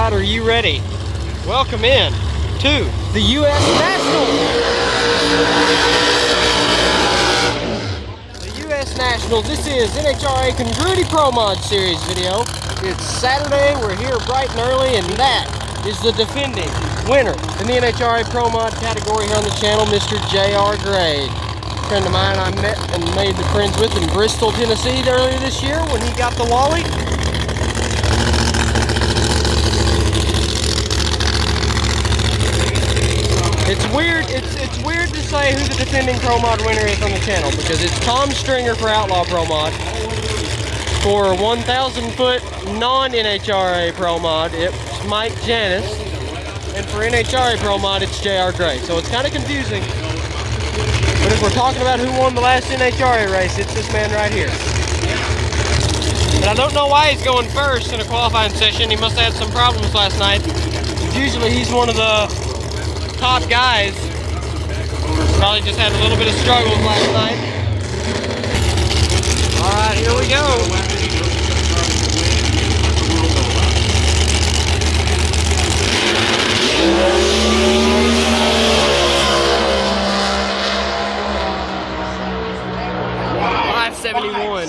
right, are you ready? Welcome in to the U.S. Nationals. The U.S. Nationals. This is NHRA Congruity Pro Mod Series video. It's Saturday. We're here bright and early, and that is the defending winner in the NHRA Pro Mod category here on the channel, Mr. J.R. Gray. A friend of mine I met and made friends with in Bristol, Tennessee earlier this year when he got the Wally. It's weird to say who the defending Pro Mod winner is on the channel, because it's Tom Stringer for Outlaw Pro Mod. For 1,000 foot non-NHRA Pro Mod, it's Mike Janice. And for NHRA Pro Mod, it's J.R. Gray. So it's kind of confusing. But if we're talking about who won the last NHRA race, it's this man right here. And I don't know why he's going first in a qualifying session. He must have had some problems last night. Usually he's one of the top guys. Probably just had a little bit of struggles last night. Alright, here we go.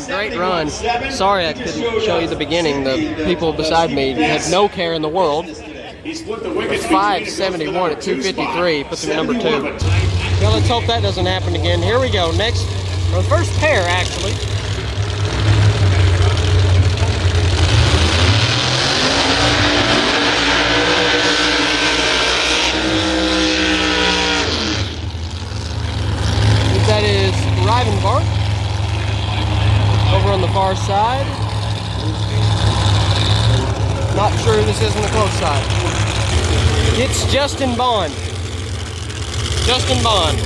Great run. Sorry I couldn't show you the beginning. The people beside me had no care in the world. But 571 at 253 puts him at number 2. Well, let's hope that doesn't happen again. Here we go. Next, the first pair actually. That is Rivenbark. Over on the far side. Not sure this is on the close side. It's Justin Bond. Justin Bond.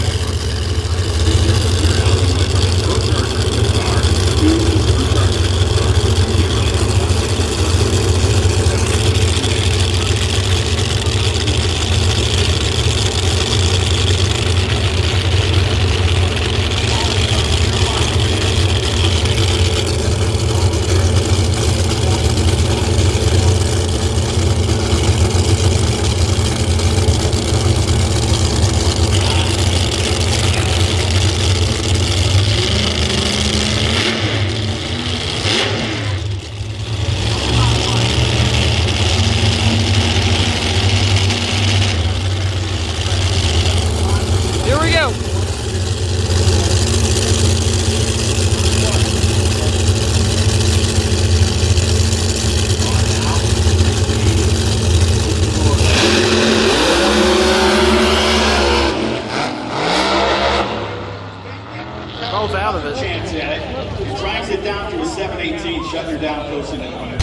Both out of it. Chance at it. Drags it down to a 718, shutting her down close in the corner.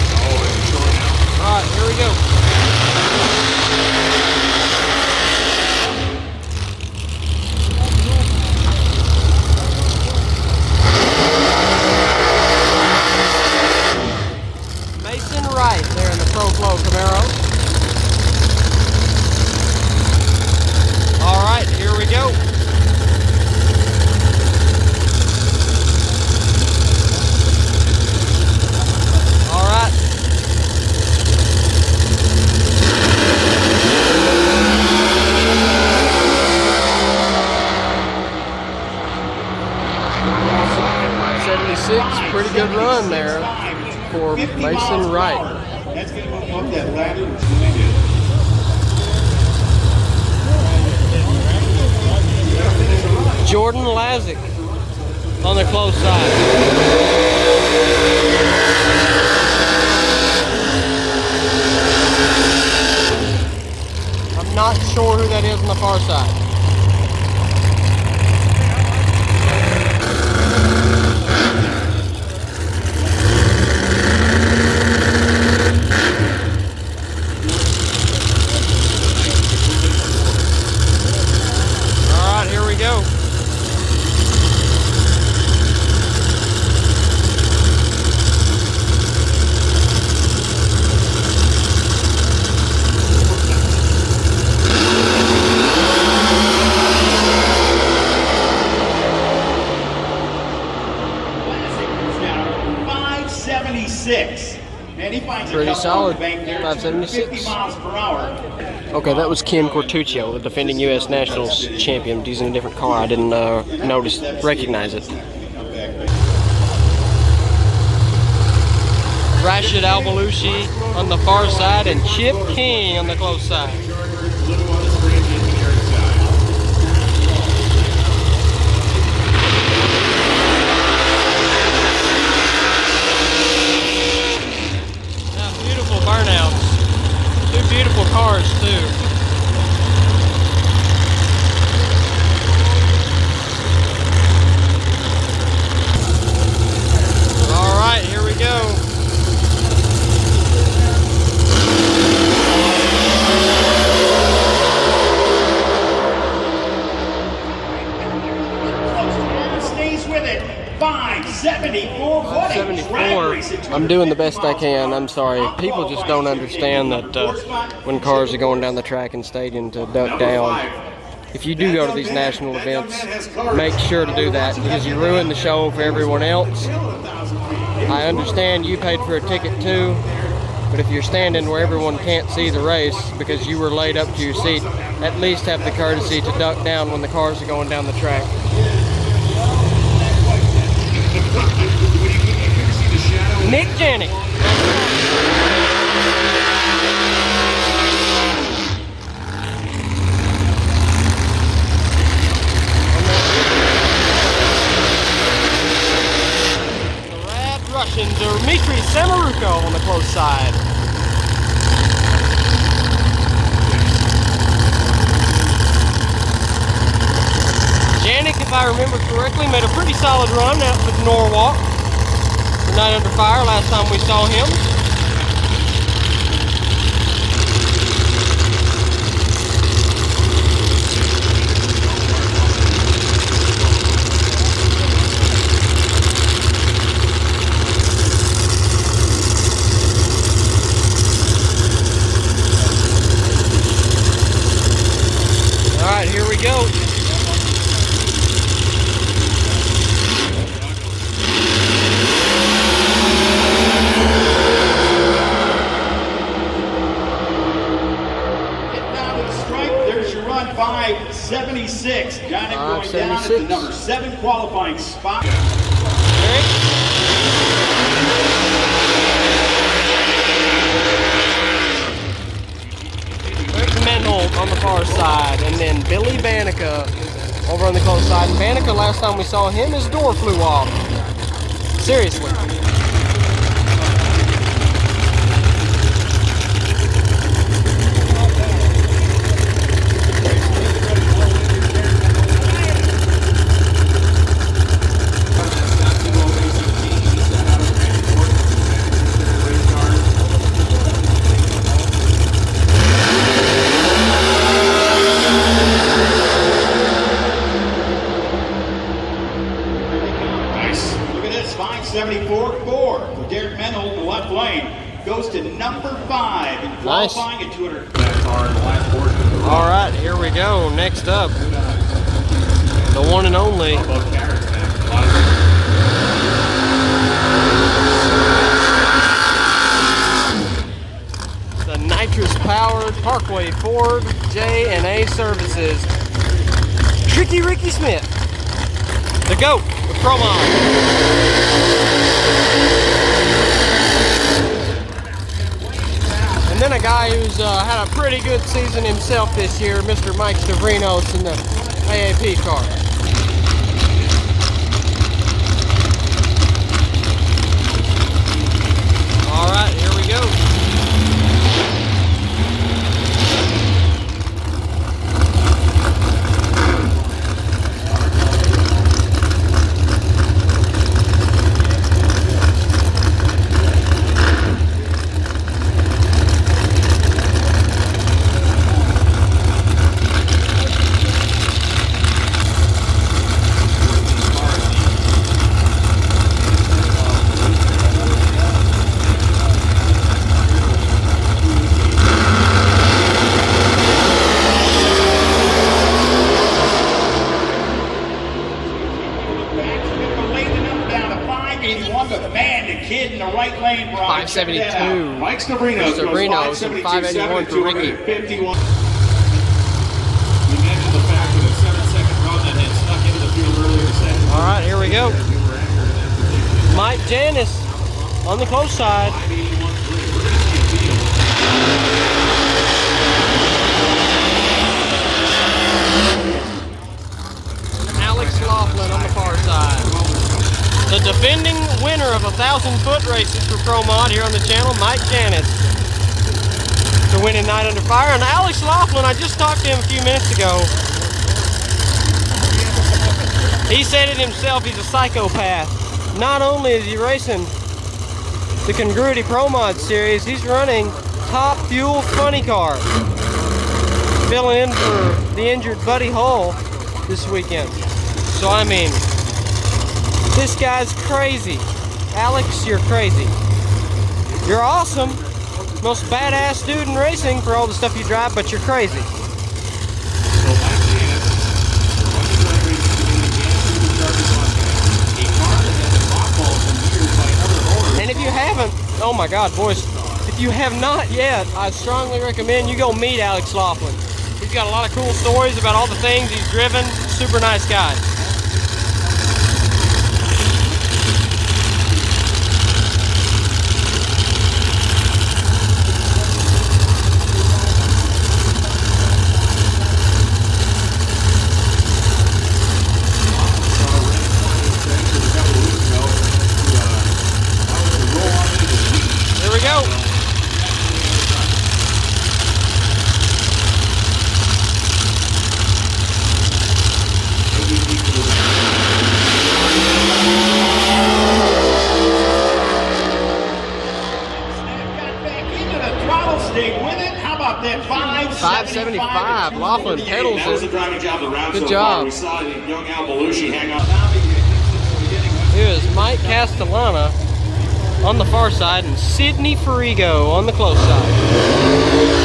Alright, here we go. Mason Wright there in the Pro Flow Camaro. Alright, here we go. Pretty good run there for Mason Wright. That's going to move up that ladder. Jordan Lazick on the close side. I'm not sure who that is on the far side. And he finds Pretty a couple solid. on the bank there, 576. 50 miles per hour. Okay, that was Ken Cortuchio, the defending U.S. Nationals champion, using a different car. I didn't recognize it. Rashid Al-Balushi on the far side and Chip King on the close side. Now, beautiful burnouts. Two beautiful cars too. All right, here we go. Stays with it. 574. What a 74. I'm doing the best I can. I'm sorry. People just don't understand that when cars are going down the track and stadium to duck down. If you do go to these national events, make sure to do that because you ruin the show for everyone else. I understand you paid for a ticket too, but if you're standing where everyone can't see the race because you were laid up to your seat, at least have the courtesy to duck down when the cars are going down the track. Nick Janick. The Rad Russian Dmitry Samaruko on the close side. Janick, if I remember correctly, made a pretty solid run out with Norwalk. Night under fire last time we saw him. All right, here we go. There's your run, 576. Janick going down at the number 7 qualifying spot. Menholt on the far side, and then Billy Banica over on the close side. And Banica, last time we saw him, his door flew off. Seriously. Look at this, 574.4 for Derek Menholt in the left lane. Goes to number 5 in qualifying at 200. All right, here we go. Next up, the one and only. The nitrous-powered Parkway Ford J&A Services. Tricky Ricky Smith, the GOAT of Cromon. And then a guy who's had a pretty good season himself this year, Mr. Mike Sabrinos in the AAP car. All right, here we go. 572 Mike for Sabrinos, Sabrinos and 581 for Ricky. 51. We mentioned the fact that a 7-second run that had snuck into the field earlier this afternoon. All right, here we go. Mike Janice on the close side. Alex Laughlin on the far side. The defending winner of 1,000-foot races for Pro Mod here on the channel, Mike Janice, to win in Night Under Fire. And Alex Laughlin, I just talked to him a few minutes ago. He said it himself, he's a psychopath. Not only is he racing the Congruity Pro Mod series, he's running Top Fuel Funny Car, filling in for the injured Buddy Hull this weekend. So I mean, this guy's crazy. Alex, you're crazy. You're awesome. Most badass dude in racing for all the stuff you drive, but you're crazy. And if you haven't, oh my God, boys, if you have not yet, I strongly recommend you go meet Alex Laughlin. He's got a lot of cool stories about all the things he's driven. Super nice guy. Here we go. That 575. Laughlin pedals That was a it. driving job around Good so job. far. We saw young Al Belushi hang on. Here's Mike Castellana on the far side and Sidney Frigo on the close side.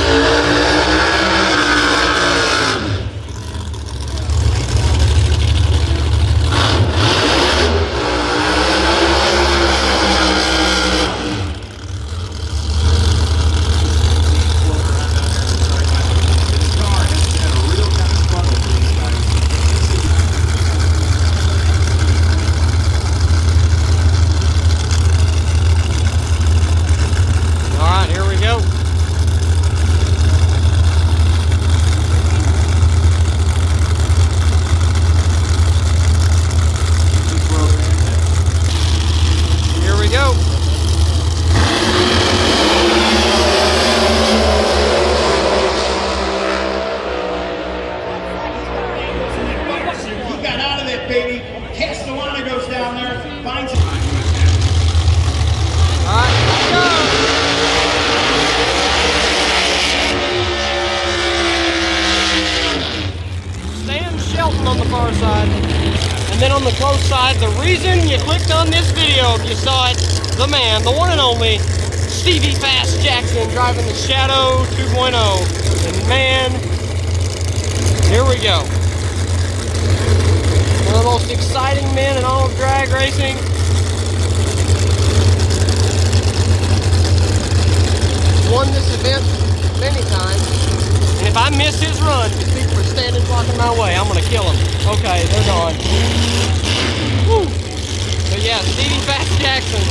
On the far side, and then on the close side, the reason you clicked on this video, if you saw it, the man, the one and only Stevie Fast Jackson driving the Shadow 2.0. And man, here we go. One of the most exciting men in all of drag racing. Won this event many times. And if I miss his run, because people are standing blocking my way, I'm gonna kill him. Okay, they're gone. Woo! So yeah, Stevie Fast Jackson.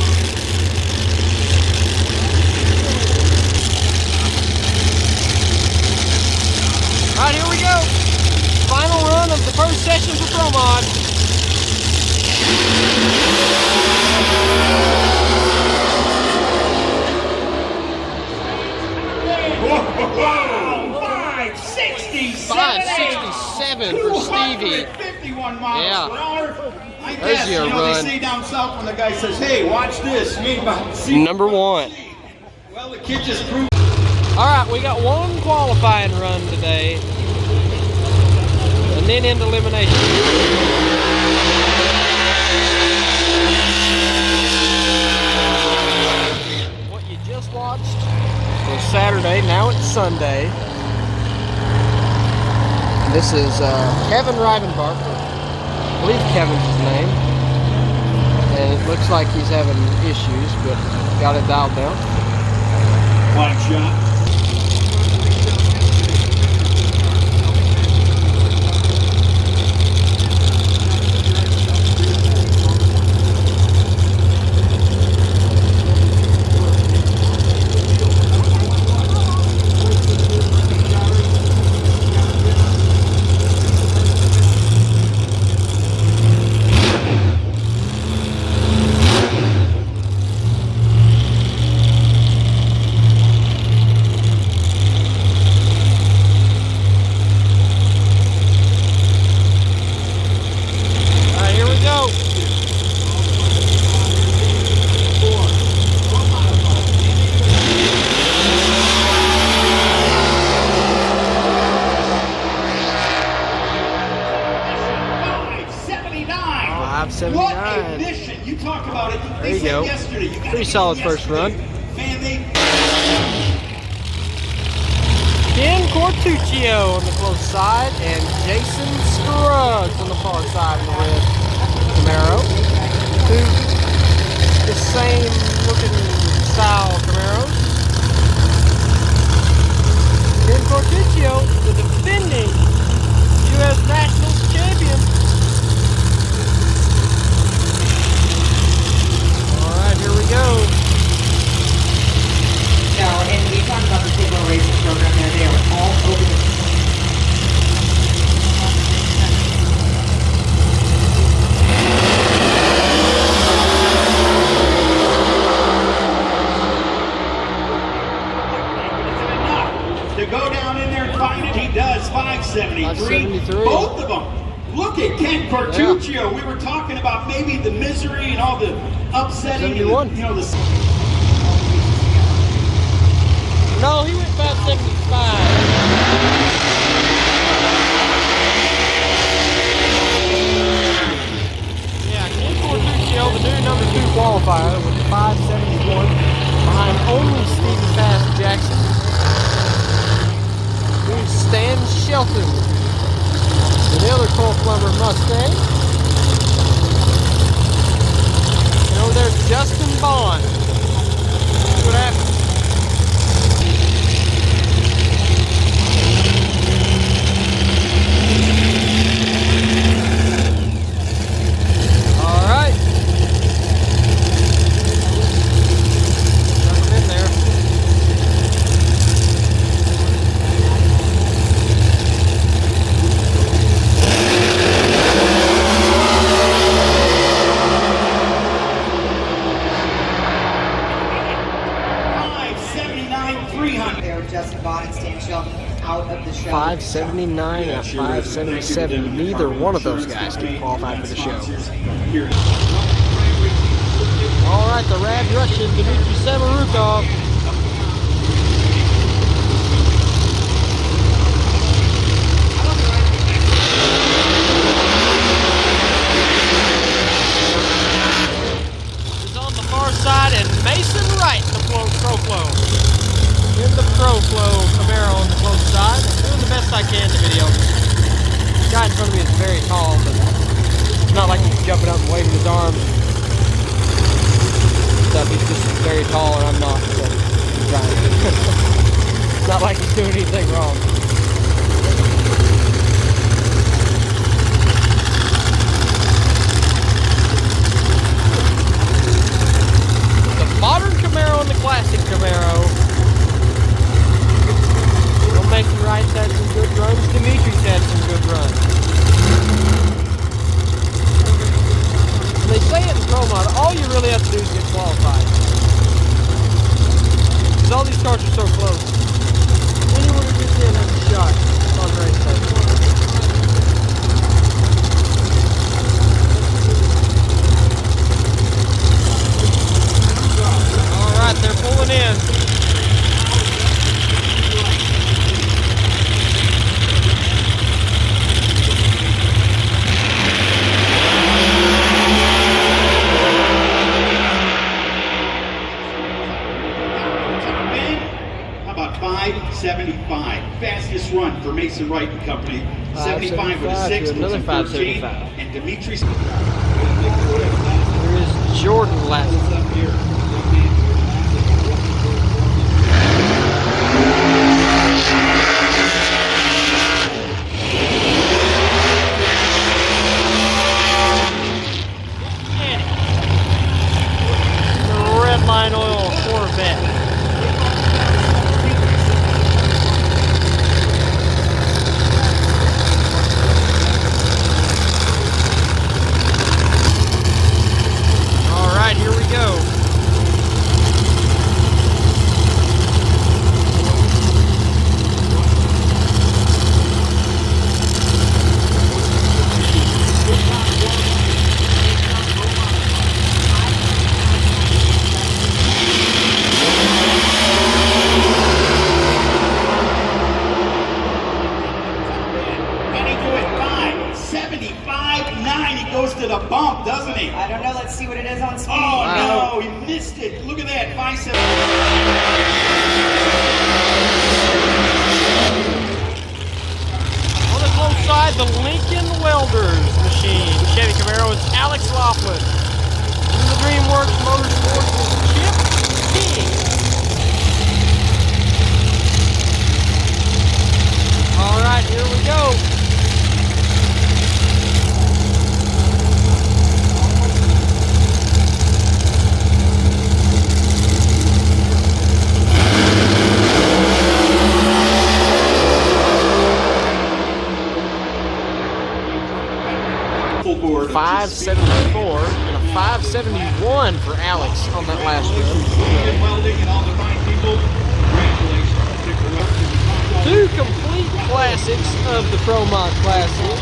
Alright, here we go. Final run of the first session for Pro Mod. Whoa! 567 for Stevie. 51 miles Yeah. per hour. I There's guess, your run. they say down south when the guy says, hey, watch this. Number one. Well, the kid just proved. Alright, we got one qualifying run today. And then into elimination. What you just watched was Saturday, now it's Sunday. This is Kevin Rivenbark, I believe Kevin's his name. And it looks like he's having issues, but Got it dialed down. Flying shot. What a mission! You talk about it. They said yesterday. You pretty solid first run. Man, Ken Cortuchio on the close side and Jason Scruggs on the far side in the red Camaro. Two the same looking style Camaros. Ken Cortuchio, the defending U.S. Nationals champion. Here we go. No, and we talked about the Frigo racing program there. They are all over the 573. Both of them. Look at Ken Cortuchio. Yeah. We were talking about maybe the misery and all the upsetting. And the, you know, the... No, he went 575. Yeah, Ken Cortuchio, the new number 2 qualifier, with 571 behind only Stevie Fast Jackson. Here's Stan Shelton, the other Colt Plumber Mustang. And over there's Justin Bond. See what happens. All right. Stuck them in there. Justin Bond and Stan Shelton out of the show. 579 and 577. Neither one of those guys can qualify for the show. All right, the Rad Russian, Dmitry Sabrinos. Is on the far side, and Mason Wright in the Pro Flow. In the Pro Flow Camaro on the close side. I'm doing the best I can in the video. The guy in front of me is very tall, but it's not like he's jumping up and waving his arms. Stuff. He's just very tall and I'm not, so I'm trying. It's not like he's doing anything wrong. The modern Camaro and the classic Camaro. Mason Wright's had some good runs. Dimitri's had some good runs. And they say it in Pro Mod, all you really have to do is get qualified. Because all these cars are so close. Anyone who gets in has a shot on the race day. Alright, they're pulling in. About 575. Fastest run for Mason Wright and Company. 75 with a 6, another 575. And Dimitri's. Here is Jordan Latin. what it is on speed. Oh, wow. no, he missed it. Look at that, 5-7. On the close side, the Lincoln Welders machine. Chevy Camaro is Alex Laughlin. In the DreamWorks Motorsports is Chip King. All right, here we go. Board. 574 and a 571 for Alex on that last run. Welding and all the fine people. Congratulations. Two complete classics of the Pro Mod Classic.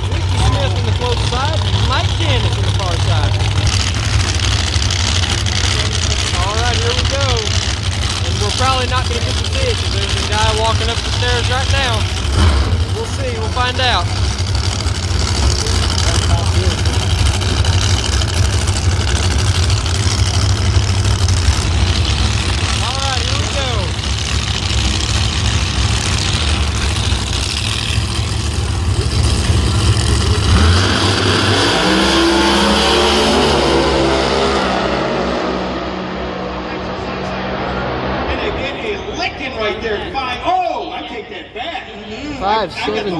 Ricky Smith on the close side, Mike Janice on the far side. Alright, here we go. And we're probably not going to get to see it because there's a guy walking up the stairs right now. We'll see, we'll find out. Alright, here we go. Right there, 5. Oh, I take that back. 570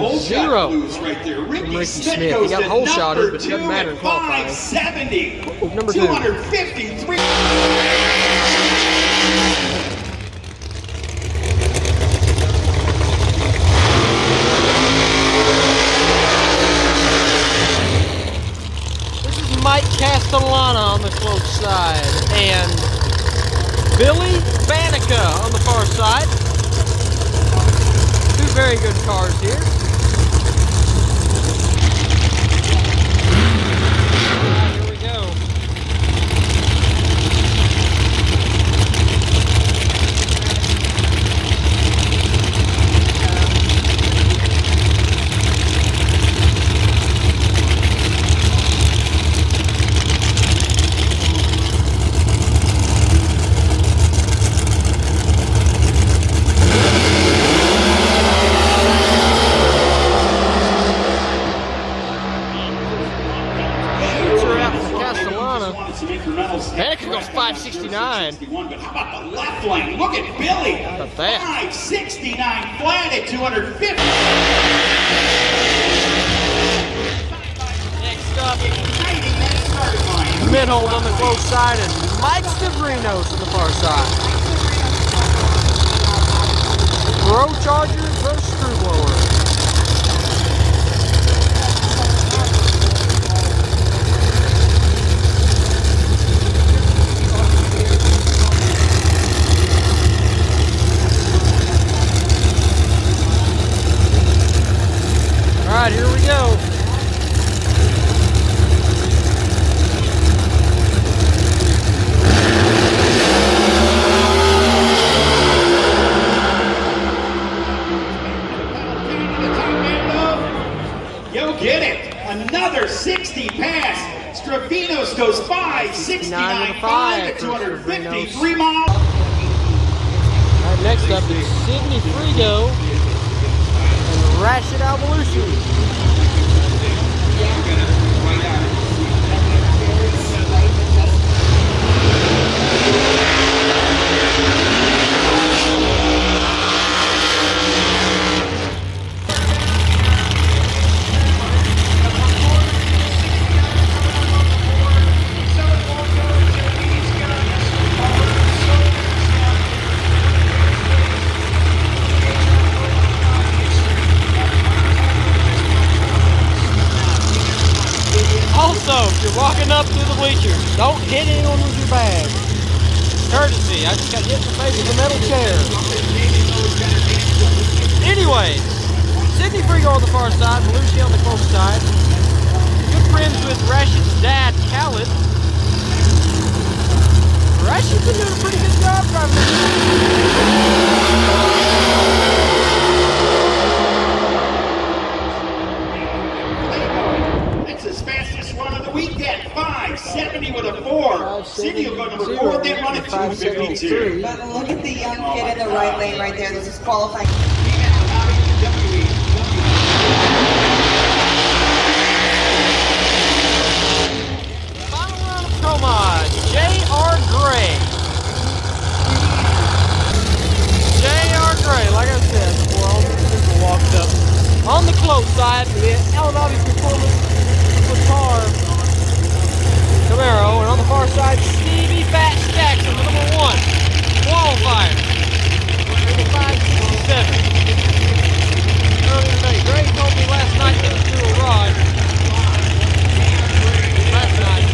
right there. Ricky Smith. He got hole shotted, but it doesn't matter in qualifying. 570. Number 2. 253. This is Mike Castellana on the close side, and Billy Banica on the far side. Two very good cars here. Alright, here we go. Banica goes 569. But how about the left lane? Look at Billy. How about that? 569 flat at 250. Next up, Exciting that starting line. Menholt on the close side and Mike Sabrinos on the far side. Pro Charger versus Screwblower. Alright, here we go. You'll get it. Another 60 pass. Sabrinos goes 569 5 at 253 miles. Alright, next up is Sydney Frigo and Rashid Alvolution. Also, if you're walking up through the bleachers, don't hit anyone with your bag. Courtesy, I just got hit in the face with a metal chair. Anyways, Sydney Frigo on the far side, Lucy on the close side. Good friends with Rashid's dad, Khaled. She's been doing a pretty good job driving this. It's his fastest run of the weekend. 570 with a 4. City will go number 4, then run at 252. But look at the young kid in the right lane right there. This is qualifying. Final round of Promod, J.R. Gray. J.R. Gray, like I said before, all the people walked up. On the close side, the Eliminations performance car Camaro, and on the far side, Stevie Fat Jackson, the number 1 qualifier. 567. Earlier today, Gray told me last night that he threw a rod. Last night.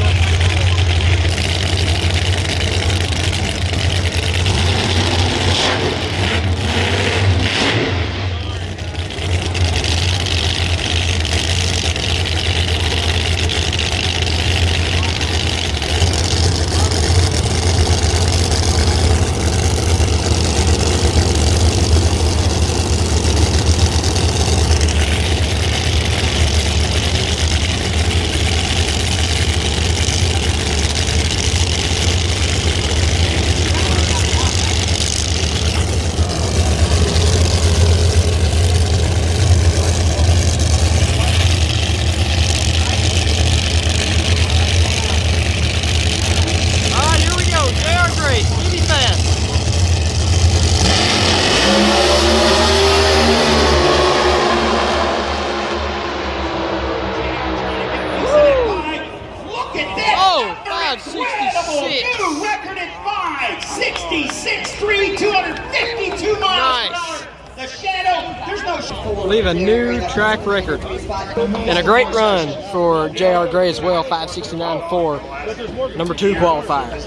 Record at 566.3, 252 miles per hour. The shadow, there's no shadow. Leave a new track record. And a great run for J.R. Gray as well, 569.4, number 2 qualifier.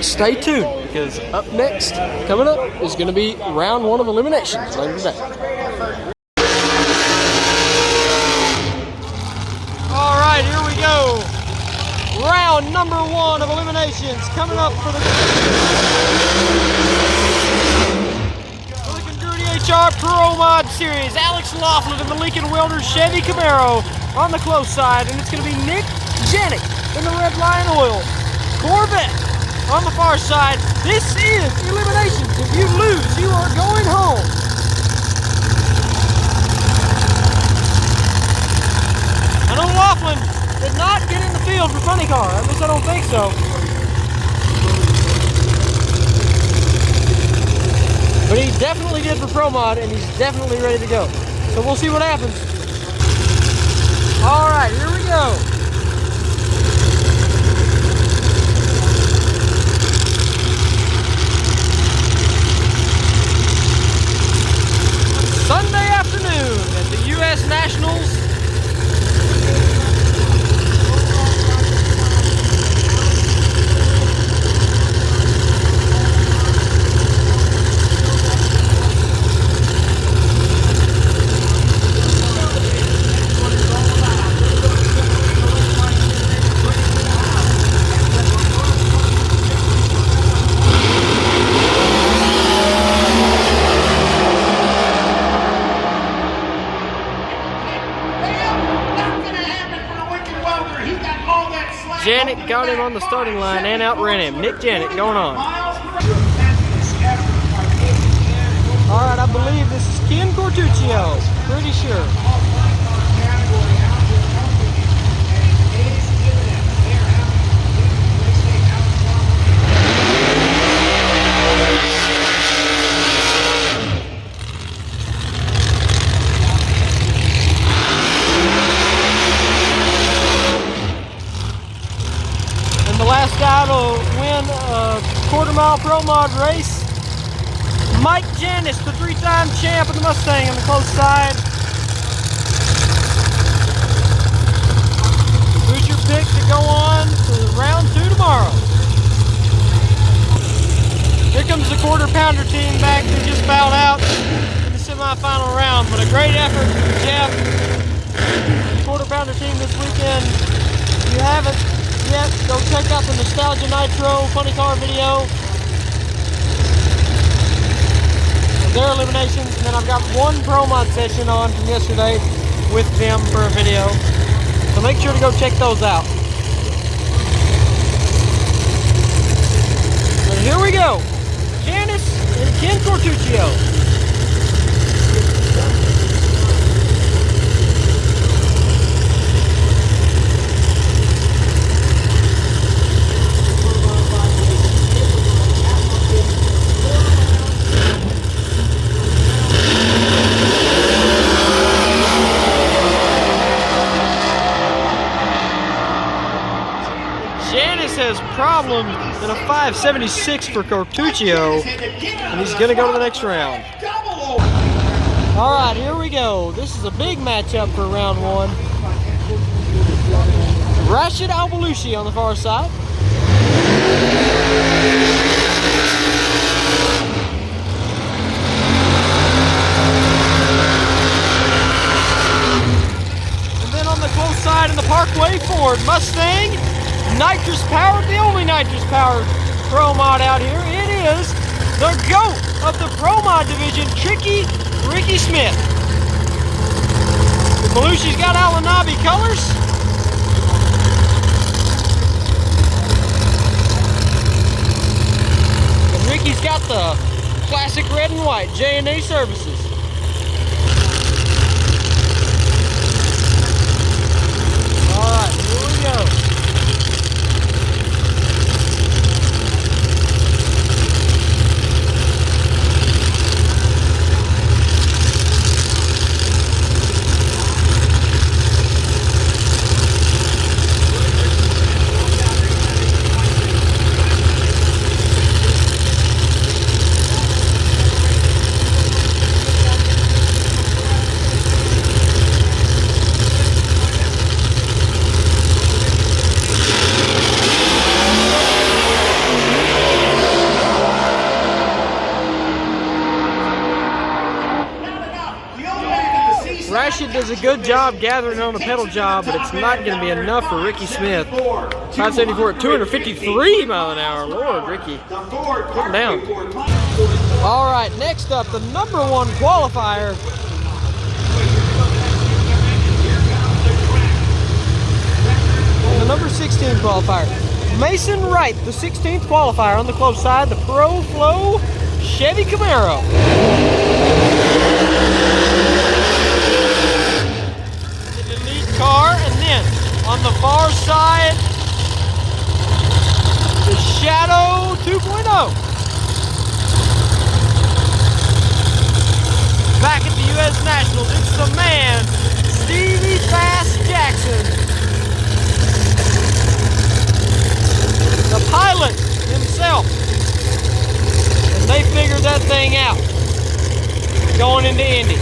Stay tuned, because up next, coming up, is going to be round 1 of Eliminations later today. All right, here we go. Round number 1 of Eliminations coming up for the Lincoln HR Pro Mod Series. Alex Laughlin in the Lincoln Welder Chevy Camaro on the close side, and it's going to be Nick Janick in the Red Lion Oil Corvette on the far side. This is Eliminations. If you lose, you are going home. I know Laughlin did not get in the field for Funny Car. At least I don't think so. But he definitely did for Pro Mod, and he's definitely ready to go. So we'll see what happens. All right, here we go. Sunday afternoon at the U.S. Nationals. Janick got him on the starting line and outran him. Nick Janick going on. All right, I believe this is Ken Cortuchio. Pretty sure. Last guy to win a quarter-mile Pro Mod race, Mike Janice, the 3-time champ of the Mustang on the close side. Who's your pick to go on to round 2 tomorrow? Here comes the quarter-pounder team back. They just bowed out in the semi-final round, but a great effort from Jeff. The quarter-pounder team this weekend. You have it. yet, go check out the Nostalgia Nitro Funny Car video. Their eliminations, and then I've got one Pro Mod session on from yesterday with them for a video. So make sure to go check those out. And here we go. Janice and Ken Cortuchio. Janice has problems in a 576 for Cortuchio, and he's going to go to the next round. All right, here we go. This is a big matchup for round one. Rashid Al-Balushi on the far side. And then on the close side in the Parkway, Ford Mustang. Nitrous powered, the only nitrous powered Pro Mod out here. It is the GOAT of the Pro Mod division, Tricky Ricky Smith. Belushi's got Al-Anabi colors. And Ricky's got the classic red and white J&A services. All right, here we go. Rashid does a good job gathering on the pedal job, but it's not going to be enough for Ricky Smith. 574 at 253 mile an hour. Lord, Ricky, put him down. All right, next up, the #1 qualifier. And the #16 qualifier. Mason Wright, the 16th qualifier on the close side, the Pro Flow Chevy Camaro. Car, and then on the far side, the Shadow 2.0. Back at the U.S. Nationals, it's the man, Stevie Fast Jackson. The pilot himself. And they figured that thing out going into Indy.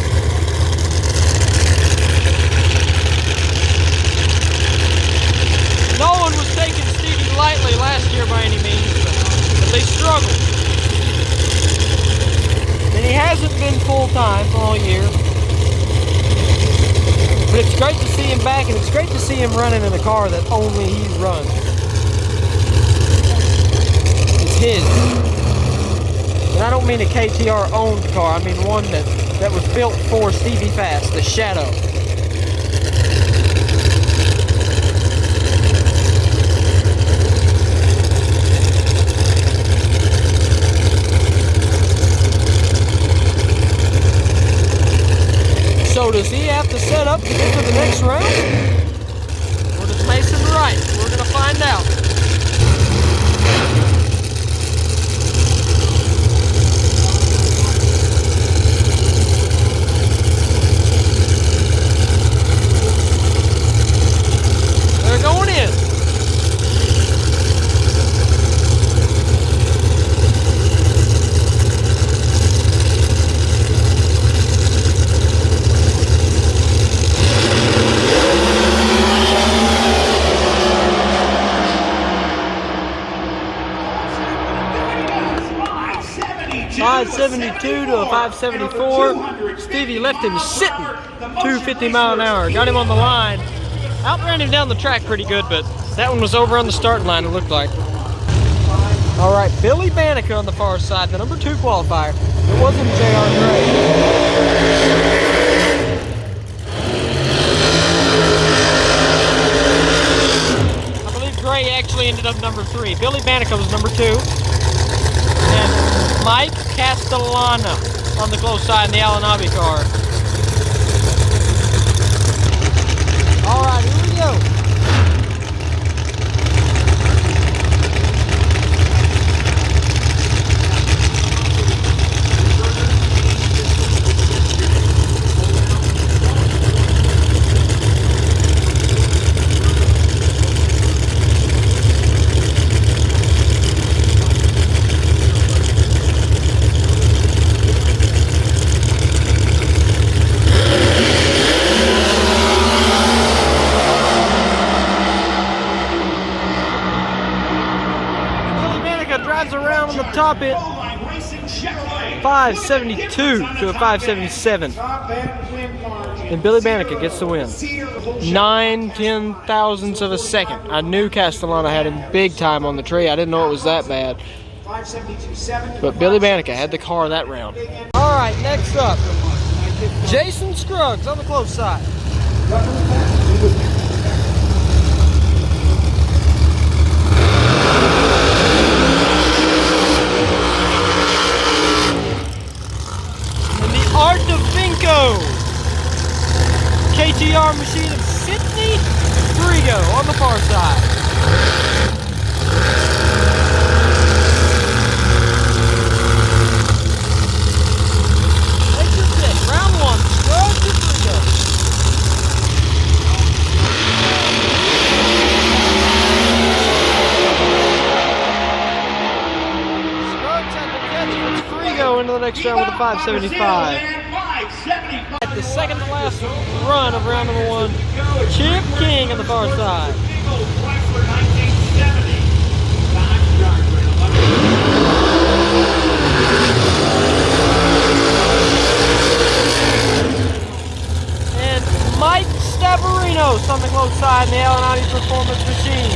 No one was taking Stevie lightly last year by any means, but they struggled. And he hasn't been full-time all year. But it's great to see him back, and it's great to see him running in a car that only he runs. It's his. And I don't mean a KTR-owned car, I mean one that was built for Stevie Fast, the Shadow. So does he have to set up to get to the next round? Or does Mason Wright? We're going to find out. They're going in. .572 to a 574. Stevie left him sitting 250 mile an hour. Got him on the line. Outran him down the track pretty good, but that one was over on the starting line, it looked like. All right, Billy Banica on the far side, the number 2 qualifier. It wasn't J.R. Gray. I believe Gray actually ended up number 3. Billy Banica was number 2. And Mike Castellana on the close side in the Alanabi car. All right, here we go. Around on the top it 572 to a 577, and Billy Banica gets the win. 9 thousandths of a second. I knew Castellana had him big time on the tree. I didn't know it was that bad, but Billy Banica had the car that round. All right, next up, Jason Scruggs on the close side. Art of Vinco, KTR machine of Sydney Frigo on the far side. Take your pick. Round 1, Scruggs to Frigo. Scruggs had the catch with Frigo into the next round with a 575. At the second to last run of round number 1, Chip King on the far side. And Mike Sabrinos on the close side in the Eliminations Performance Machine.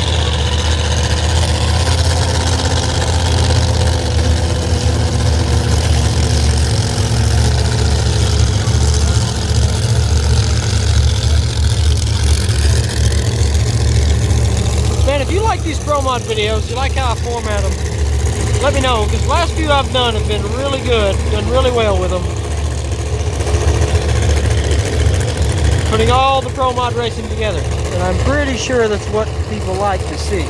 Man, if you like these Pro Mod videos, you like how I format them, let me know, because the last few I've done have been really good, done really well with them. Putting all the Pro Mod racing together, and I'm pretty sure that's what people like to see.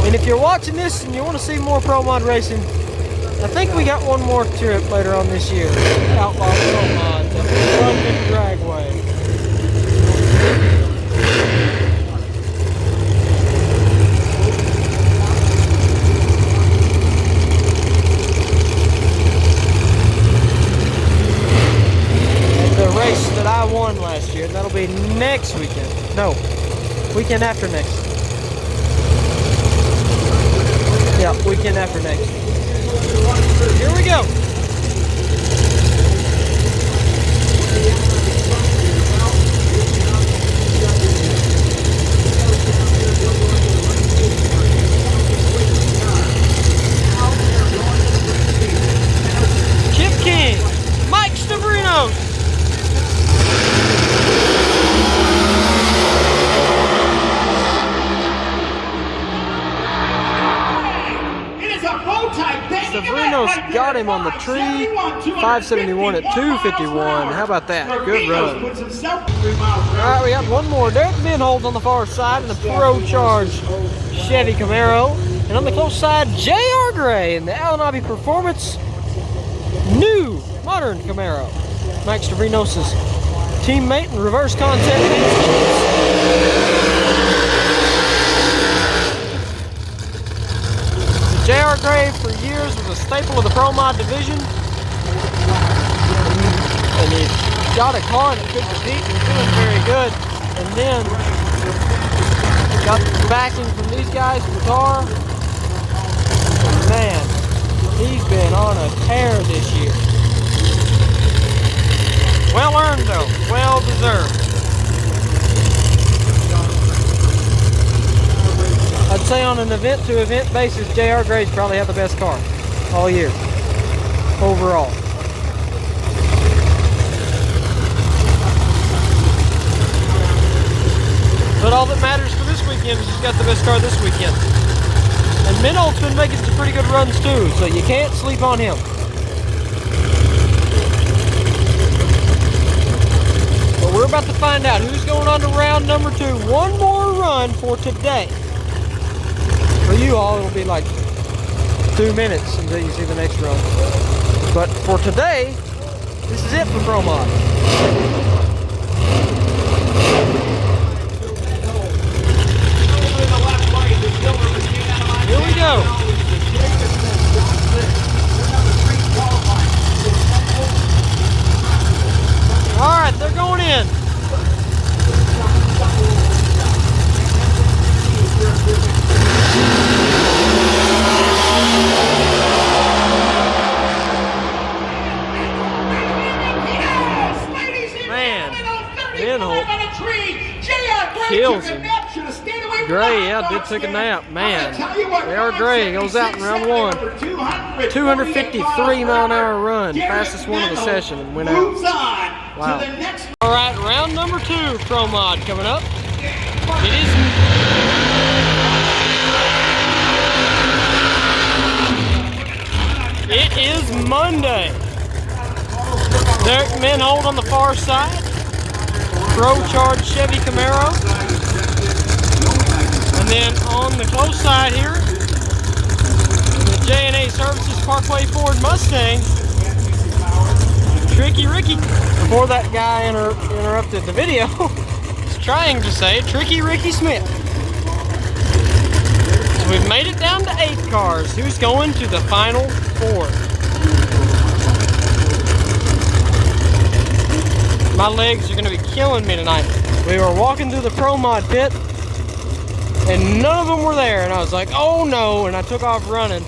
And if you're watching this and you want to see more Pro Mod racing, I think we got one more trip later on this year. Outlaw Pro Mod, the London Dragway. And the race that I won last year, that'll be next weekend. No, weekend after next. Yeah, weekend after next. Here we go. Chip King, Mike Sabrinos. Sabrinos got him on the tree, 571 at 251. How about that? Good run. Alright, we got one more. Derek Menholt on the far side in the Pro Charge Chevy Camaro. And on the close side, J.R. Gray in the Alanabi Performance new modern Camaro. Mike Sabrinos' teammate and reverse contact. J.R. Gray for years was a staple of the Pro Mod division. And he got a car that could compete and was doing very good. And then got the backing from these guys for the car. man, he's been on a tear this year. Well earned though, well deserved. I'd say on an event to event basis, JR Gray's probably had the best car all year, overall. But all that matters for this weekend is he's got the best car this weekend. And Menholt's been making some pretty good runs too, so you can't sleep on him. But we're about to find out who's going on to round number 2. One more run for today. For you all, it'll be like 2 minutes until you see the next run. But for today, this is it for Pro Mod. Here we go. All right, they're going in. Man, Menholt kills him. Gray, yeah, did take a nap. Man, JR Gray goes out in round 1. 253-mile-an-hour run, fastest one of the session, and went out. Wow. All right, round number 2, Pro Mod coming up. It is Monday. Derek Menholt on the far side. Pro Charge Chevy Camaro. And then on the close side here, the J&A Services Parkway Ford Mustang, Tricky Ricky. Before that guy interrupted the video, he's trying to say Tricky Ricky Smith. So we've made it down to 8 cars. Who's going to the final 4? My legs are going to be killing me tonight. We were walking through the Pro Mod pit, and none of them were there, and I was like, oh no, and I took off running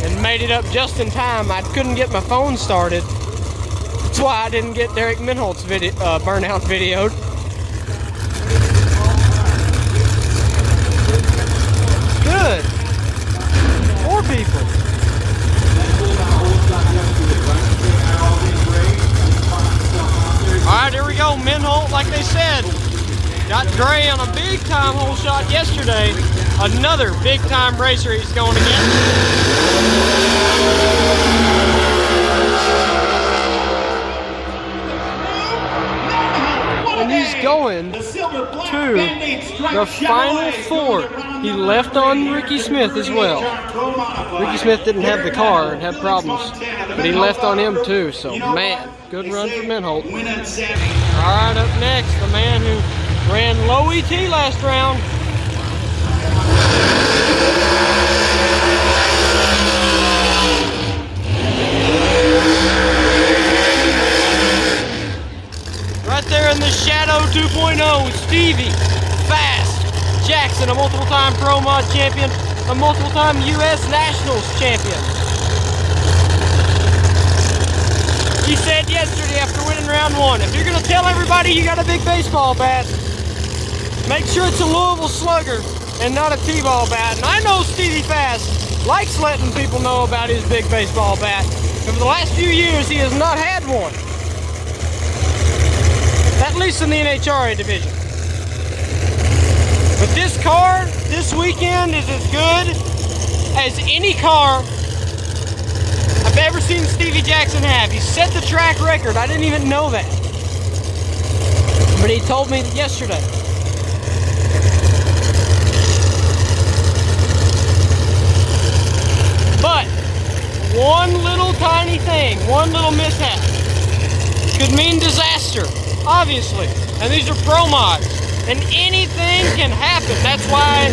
and made it up just in time. I couldn't get my phone started. That's why I didn't get Derek Menholt's video, burnout videoed. Good. 4 people. Alright, here we go. Menholt, like they said, got Gray on a big time hole shot yesterday. Another big time racer he's going against. And he's going to the final 4. He left on Ricky Smith as well. Ricky Smith didn't have the car and had problems, but he left on him too, so man, good run for Menholt. Alright, up next, the man who ran low ET last round. Right there in the Shadow 2.0, Stevie Fast Jackson, a multiple-time Pro Mod champion, a multiple-time U.S. Nationals champion. He said yesterday after winning round 1, if you're going to tell everybody you got a big baseball bat, make sure it's a Louisville Slugger and not a T-ball bat. And I know Stevie Fast likes letting people know about his big baseball bat. And for the last few years, he has not had one. At least in the NHRA division. But this car, this weekend, is as good as any car I've ever seen Stevie Jackson have. He set the track record. I didn't even know that. But he told me yesterday. But one little tiny thing, one little mishap could mean disaster, obviously. And these are Pro Mods, and anything can happen. That's why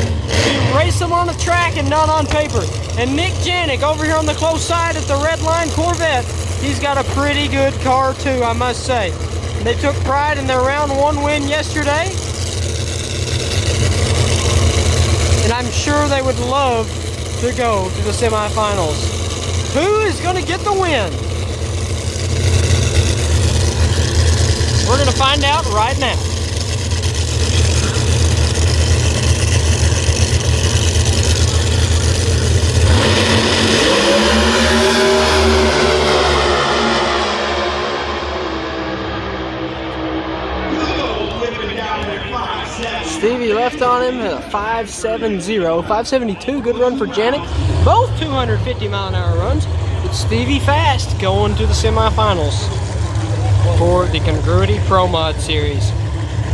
you race them on the track and not on paper. And Nick Janick over here on the close side at the Red Line Corvette, he's got a pretty good car too, I must say. They took pride in their round 1 win yesterday. And I'm sure they would love to go to the semifinals. Who is going to get the win? We're going to find out right now. Stevie left on him at a 5.70, 5.72, good run for Janick. Both 250-mile-an-hour runs. It's Stevie Fast going to the semifinals for the Congruity Pro Mod Series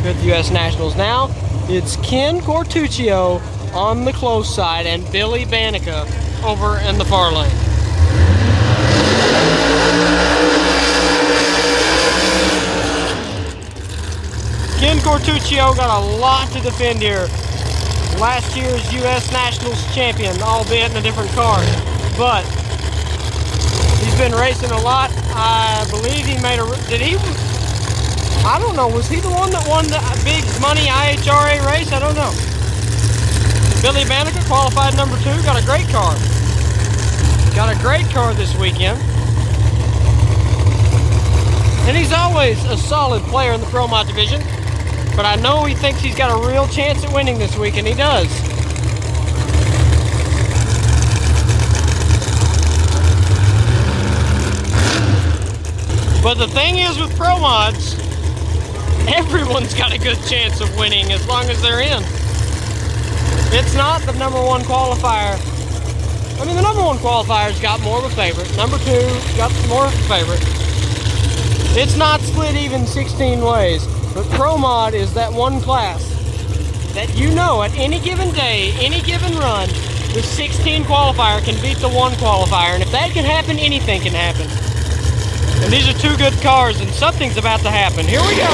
with U.S. Nationals. Now it's Ken Cortuchio on the close side and Billy Banica over in the far lane. Ken Cortuchio got a lot to defend here. Last year's U.S. Nationals champion, albeit in a different car. But he's been racing a lot. I believe he made a... I don't know. Was he the one that won the big money IHRA race? I don't know. Billy Banica qualified number 2. Got a great car. Got a great car this weekend. And he's always a solid player in the Pro Mod division. But I know he thinks he's got a real chance at winning this week, and he does. But the thing is with Pro Mods, everyone's got a good chance of winning as long as they're in. It's not the number 1 qualifier. I mean, the number 1 qualifier's got more of a favorite. Number 2 got more of a favorite. It's not split even 16 ways. But Pro Mod is that one class that you know at any given day, any given run, the 16 qualifier can beat the 1 qualifier. And if that can happen, anything can happen. And these are 2 good cars, and something's about to happen. Here we go.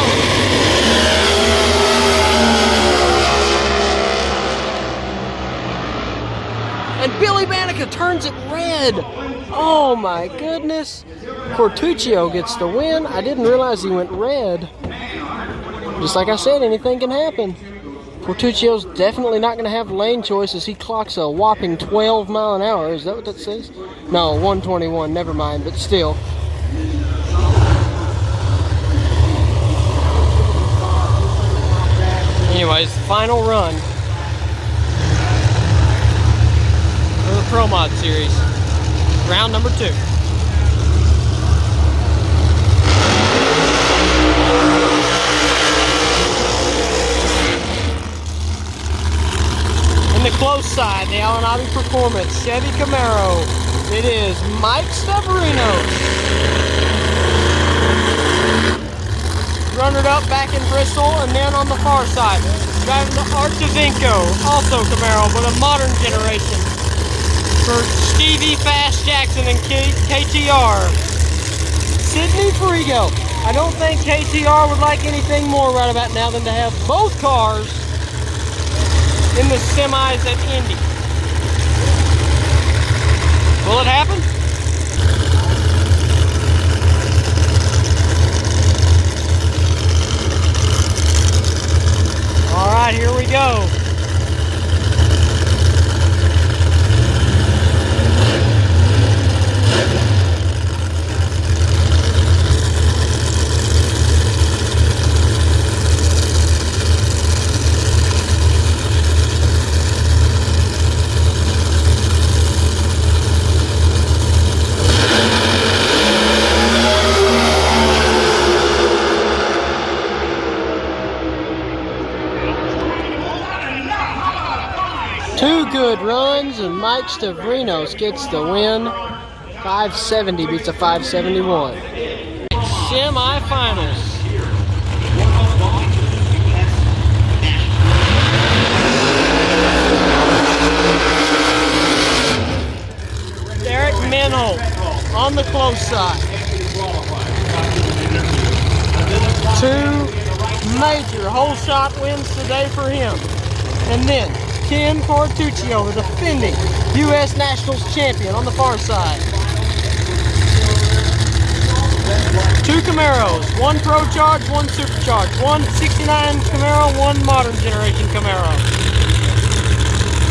And Billy Banica turns it red. Oh my goodness. Cortuchio gets the win. I didn't realize he went red. Just like I said, anything can happen. Cortuchio's definitely not going to have lane choice as he clocks a whopping 12 mile an hour. Is that what that says? No, 121, never mind, but still. Anyways, final run for the Pro Mod Series. Round number 2. In the close side, the Alan Performance Chevy Camaro. It is Mike Sabrinos. Runnered up back in Bristol, and then on the far side, driving the Archivinco, also Camaro, but a modern generation. For Stevie Fast Jackson and KTR. Sydney Frigo. I don't think KTR would like anything more right about now than to have both cars in the semis at Indy. Will it happen? All right, here we go. Good runs, and Mike Sabrinos gets the win. 570 beats a 571. Semi-finals. Derek Menholt on the close side. 2 major whole shot wins today for him. And then Ken Cortuchio, the defending U.S. Nationals champion, on the far side. 2 Camaros, 1 Pro Charge, 1 Supercharge, 1 69 Camaro, 1 modern generation Camaro.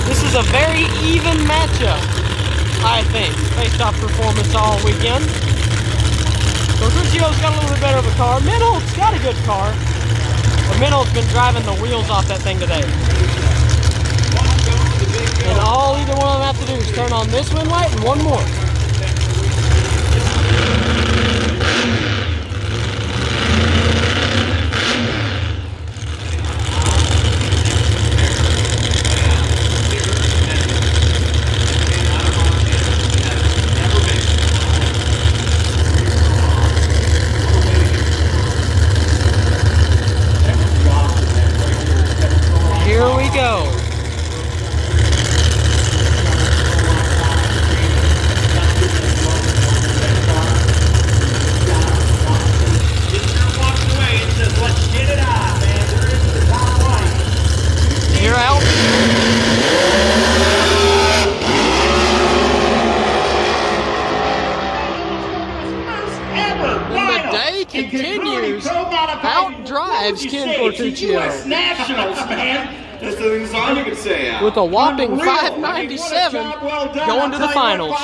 This is a very even matchup, I think, based off performance all weekend. Cortuchio's got a little bit better of a car. Menholt's got a good car. But Menholt's been driving the wheels off that thing today. And all either one of them have to do is turn on this wind light and one more. Here we go. You're out. And the day continues. Outdrives Ken Cortuchio. Nationals, man. That's the all you can say. With a whopping 597 going to the finals.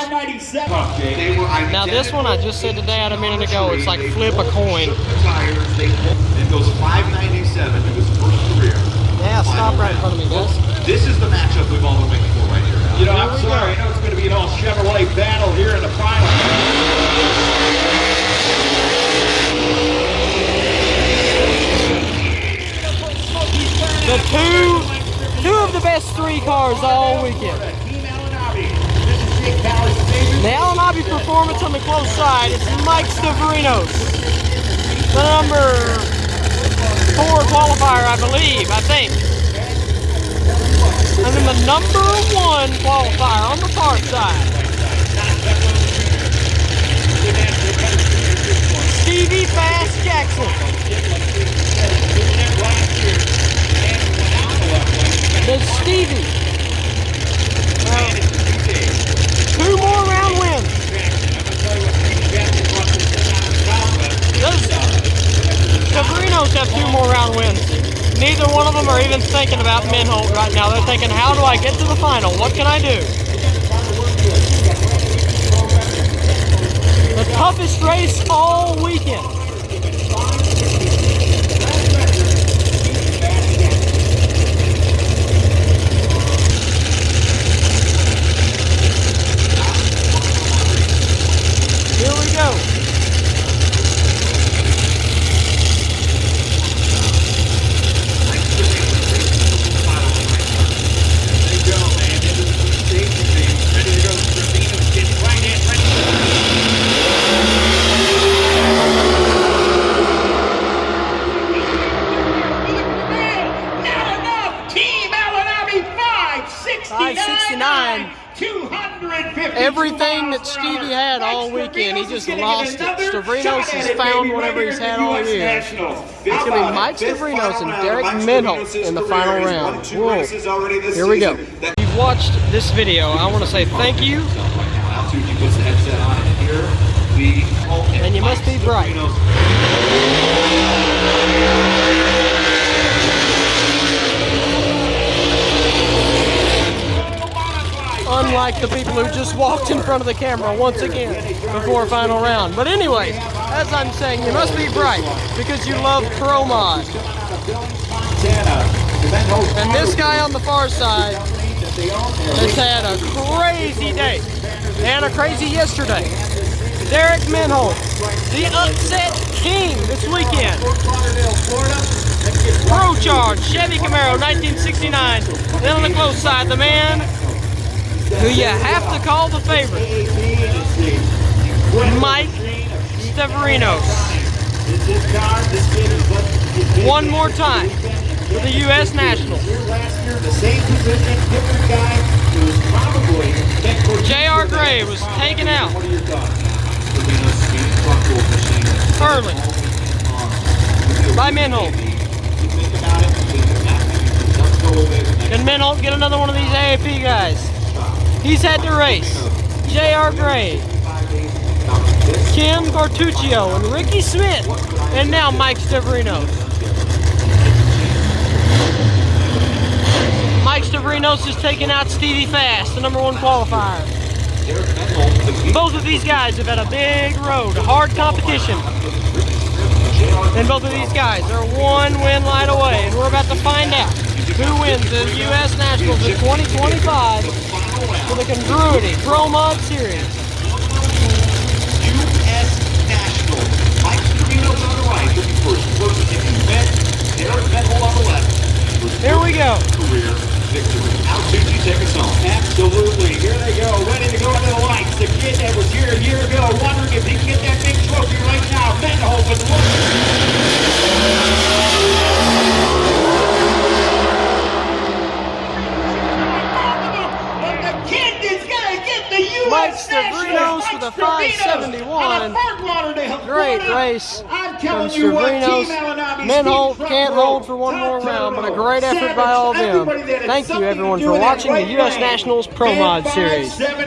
Now this one I just said today out a minute ago, it's like flip a coin. It goes 597 to his first career. Yeah, stop right in front of me, guys. This is the matchup we've all been waiting for right here. You know, I'm sorry, I know it's going to be an all Chevrolet battle here in the final. The two of the best three cars all weekend. The Eliminations performance on the close side, it's Mike Sabrinos. The number 4 qualifier, I believe, I think. And then the number 1 qualifier on the far side. Stevie Fast Jackson. There's Stevie. 2 more round wins. Does Sabrinos have 2 more round wins? Neither one of them are even thinking about Menholt right now. They're thinking, how do I get to the final? What can I do? The toughest race all weekend. Here we go. Everything that Stevie had all weekend, he just lost it. Sabrinos has found whatever he's had all year. It's going to be Mike Sabrinos and Derek Menholt in the final round. Whoa. Here we go. If you've watched this video, I want to say thank you. And you must be bright. Unlike the people who just walked in front of the camera once again before final round. But anyways, as I'm saying, you must be bright because you love Pro Mod. And this guy on the far side has had a crazy day and a crazy yesterday. Derek Menholt, the upset king this weekend. Pro Charge, Chevy Camaro, 1969. Then on the close side, the man who you have to call the favorite, Mike Sabrinos. One more time for the U.S. Nationals. J.R. Gray was taken out early by Menholt. Can Menholt get another one of these AAP guys? He's had to race J.R. Gray, Ken Cortuchio, and Ricky Smith, and now Mike Sabrinos. Mike Mike Sabrinos is taking out Stevie Fast, the #1 qualifier. Both of these guys have had a big road, hard competition. And both of these guys are 1 win light away, and we're about to find out who wins the U.S. Nationals in 2025 for the Congruity Pro Mod Series. U.S. Nationals. Mike Sabrinos on the right, looking for his first event. Derek Menholt on the left. Here we go. Career victory. How soon you take us home? Absolutely. Here they go, ready to go into the lights. The kid that was here a year ago, wondering if he can get that big trophy right now. Menholt with but the kid is gonna get the U.S. Mike Sabrinos with a 571. Great race from Sabrinos. Menholt can't hold for one more round, but a great effort by all of them. Thank you everyone for watching the U.S. Nationals Pro Mod Series.